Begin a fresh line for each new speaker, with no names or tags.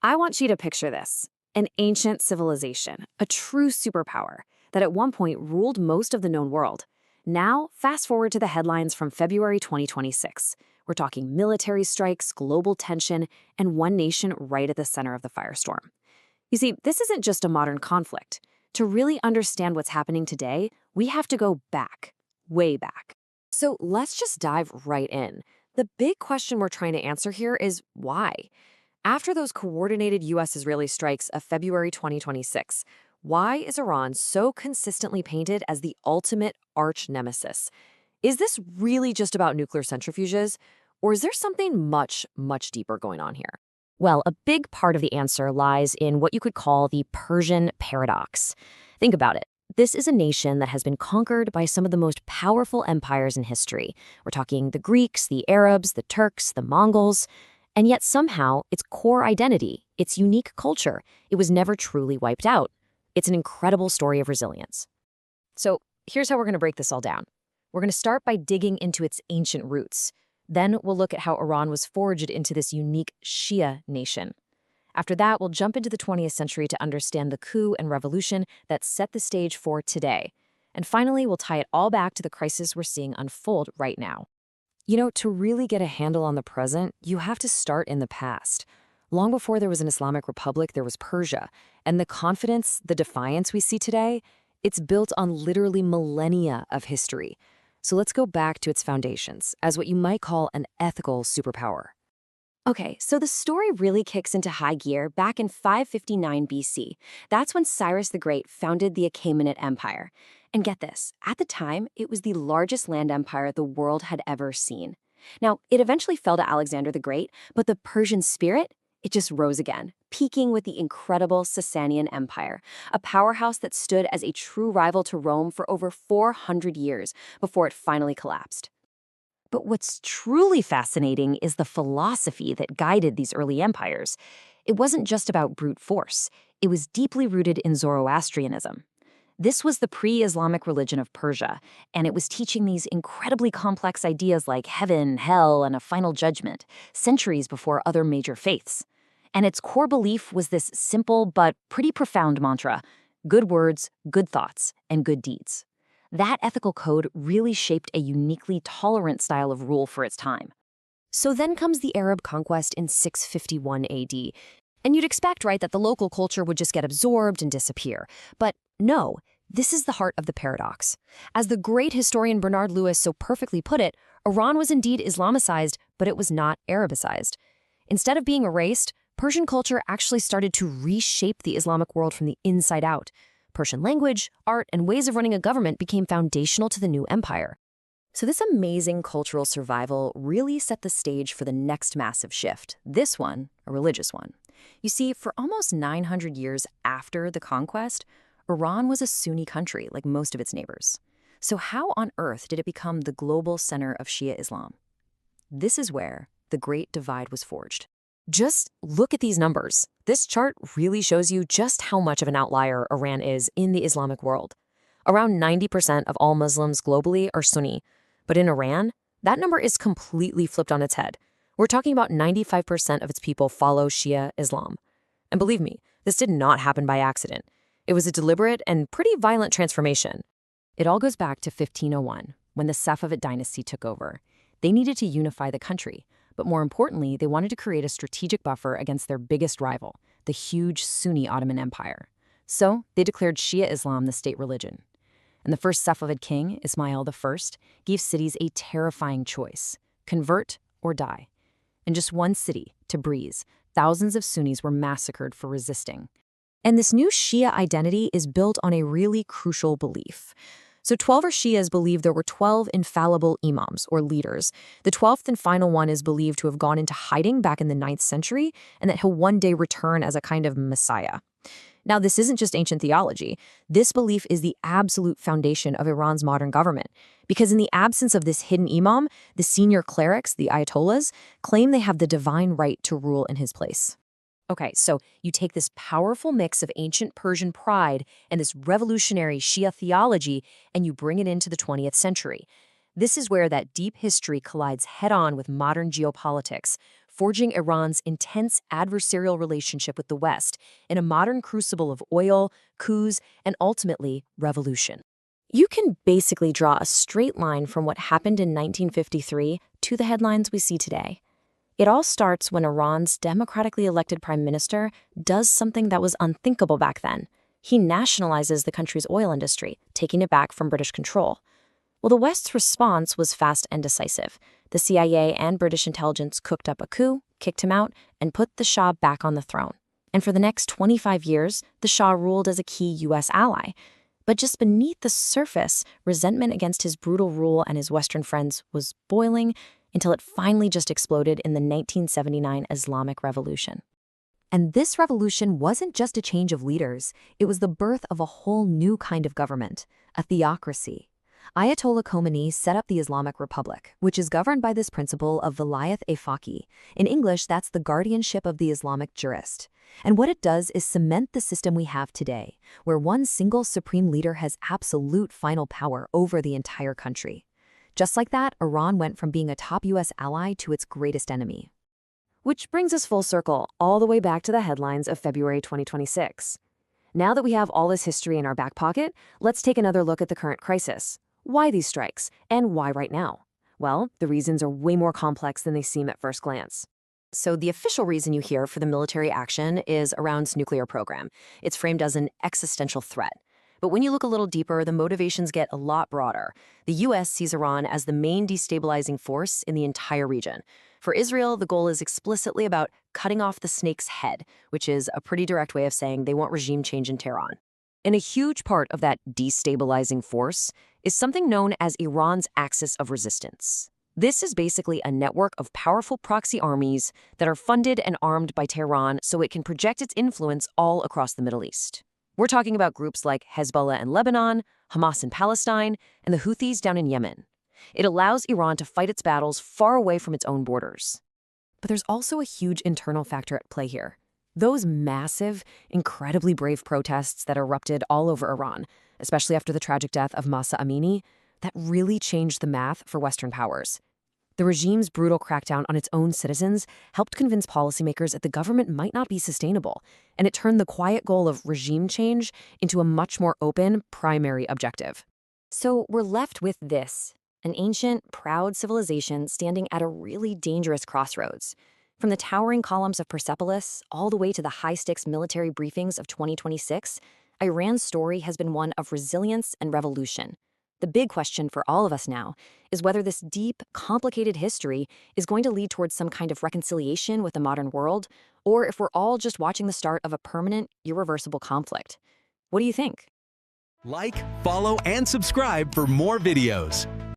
I want you to picture this: an ancient civilization, a true superpower that at one point ruled most of the known world. Now, fast forward to the headlines from February 2026. We're talking military strikes, global tension, and one nation right at the center of the firestorm. You see, this isn't just a modern conflict. To really understand what's happening today, we have to go back, way back. So let's just dive right in. The big question we're trying to answer here is why? After those coordinated U.S.-Israeli strikes of February 2026, why is Iran so consistently painted as the ultimate arch nemesis? Is this really just about nuclear centrifuges, or is there something much, much deeper going on here? Well, a big part of the answer lies in what you could call the Persian paradox. Think about it. This is a nation that has been conquered by some of the most powerful empires in history. We're talking the Greeks, the Arabs, the Turks, the Mongols. And yet somehow, its core identity, its unique culture, it was never truly wiped out. It's an incredible story of resilience. So here's how we're going to break this all down. We're going to start by digging into its ancient roots. Then we'll look at how Iran was forged into this unique Shia nation. After that, we'll jump into the 20th century to understand the coup and revolution that set the stage for today. And finally, we'll tie it all back to the crisis we're seeing unfold right now. You know, to really get a handle on the present, you have to start in the past. Long before there was an Islamic Republic, there was Persia. And the confidence, the defiance we see today, it's built on literally millennia of history. So let's go back to its foundations as what you might call an ethical superpower. Okay, so the story really kicks into high gear back in 559 BC. That's when Cyrus the Great founded the Achaemenid Empire. And get this, at the time, it was the largest land empire the world had ever seen. Now, it eventually fell to Alexander the Great, but the Persian spirit, it just rose again, peaking with the incredible Sasanian Empire, a powerhouse that stood as a true rival to Rome for over 400 years before it finally collapsed. But what's truly fascinating is the philosophy that guided these early empires. It wasn't just about brute force. It was deeply rooted in Zoroastrianism. This was the pre-Islamic religion of Persia, and it was teaching these incredibly complex ideas like heaven, hell, and a final judgment, centuries before other major faiths. And its core belief was this simple but pretty profound mantra: good words, good thoughts, and good deeds. That ethical code really shaped a uniquely tolerant style of rule for its time. So then comes the Arab conquest in 651 AD. And you'd expect, right, that the local culture would just get absorbed and disappear. But no, this is the heart of the paradox. As the great historian Bernard Lewis so perfectly put it, Iran was indeed Islamicized, but it was not Arabicized. Instead of being erased, Persian culture actually started to reshape the Islamic world from the inside out. Persian language, art, and ways of running a government became foundational to the new empire. So this amazing cultural survival really set the stage for the next massive shift, this one, a religious one. You see, for almost 900 years after the conquest, Iran was a Sunni country like most of its neighbors. So how on earth did it become the global center of Shia Islam? This is where the Great Divide was forged. Just look at these numbers. This chart really shows you just how much of an outlier Iran is in the Islamic world. Around 90% of all Muslims globally are Sunni, but in Iran, that number is completely flipped on its head. We're talking about 95% of its people follow Shia Islam. And believe me, this did not happen by accident. It was a deliberate and pretty violent transformation. It all goes back to 1501, when the Safavid dynasty took over. They needed to unify the country, but more importantly, they wanted to create a strategic buffer against their biggest rival, the huge Sunni Ottoman Empire. So they declared Shia Islam the state religion. And the first Safavid king, Ismail I, gave cities a terrifying choice: convert or die. In just one city, Tabriz, thousands of Sunnis were massacred for resisting. And this new Shia identity is built on a really crucial belief. So 12er Shias believe there were 12 infallible imams, or leaders. The 12th and final one is believed to have gone into hiding back in the 9th century, and that he'll one day return as a kind of messiah. Now, this isn't just ancient theology. This belief is the absolute foundation of Iran's modern government. Because in the absence of this hidden imam, the senior clerics, the ayatollahs, claim they have the divine right to rule in his place. Okay, so you take this powerful mix of ancient Persian pride and this revolutionary Shia theology, and you bring it into the 20th century. This is where that deep history collides head-on with modern geopolitics, forging Iran's intense adversarial relationship with the West in a modern crucible of oil, coups, and ultimately revolution. You can basically draw a straight line from what happened in 1953 to the headlines we see today. It all starts when Iran's democratically elected prime minister does something that was unthinkable back then. He nationalizes the country's oil industry, taking it back from British control. Well, the West's response was fast and decisive. The CIA and British intelligence cooked up a coup, kicked him out, and put the Shah back on the throne. And for the next 25 years, the Shah ruled as a key U.S. ally. But just beneath the surface, resentment against his brutal rule and his Western friends was boiling until it finally just exploded in the 1979 Islamic Revolution. And this revolution wasn't just a change of leaders, it was the birth of a whole new kind of government, a theocracy. Ayatollah Khomeini set up the Islamic Republic, which is governed by this principle of Vilayat-e-Faqih. In English, that's the guardianship of the Islamic jurist. And what it does is cement the system we have today, where one single supreme leader has absolute final power over the entire country. Just like that, Iran went from being a top U.S. ally to its greatest enemy. Which brings us full circle, all the way back to the headlines of February 2026. Now that we have all this history in our back pocket, let's take another look at the current crisis. Why these strikes, and why right now? Well, the reasons are way more complex than they seem at first glance. So the official reason you hear for the military action is Iran's nuclear program. It's framed as an existential threat. But when you look a little deeper, the motivations get a lot broader. The U.S. sees Iran as the main destabilizing force in the entire region. For Israel, the goal is explicitly about cutting off the snake's head, which is a pretty direct way of saying they want regime change in Tehran. And a huge part of that destabilizing force is something known as Iran's axis of resistance. This is basically a network of powerful proxy armies that are funded and armed by Tehran so it can project its influence all across the Middle East. We're talking about groups like Hezbollah in Lebanon, Hamas in Palestine, and the Houthis down in Yemen. It allows Iran to fight its battles far away from its own borders. But there's also a huge internal factor at play here. Those massive, incredibly brave protests that erupted all over Iran, especially after the tragic death of Mahsa Amini, that really changed the math for Western powers. The regime's brutal crackdown on its own citizens helped convince policymakers that the government might not be sustainable, and it turned the quiet goal of regime change into a much more open, primary objective. So we're left with this, an ancient, proud civilization standing at a really dangerous crossroads. From the towering columns of Persepolis all the way to the high-stakes military briefings of 2026, Iran's story has been one of resilience and revolution. The big question for all of us now is whether this deep, complicated history is going to lead towards some kind of reconciliation with the modern world, or if we're all just watching the start of a permanent, irreversible conflict. What do you think?
Like, follow, and subscribe for more videos.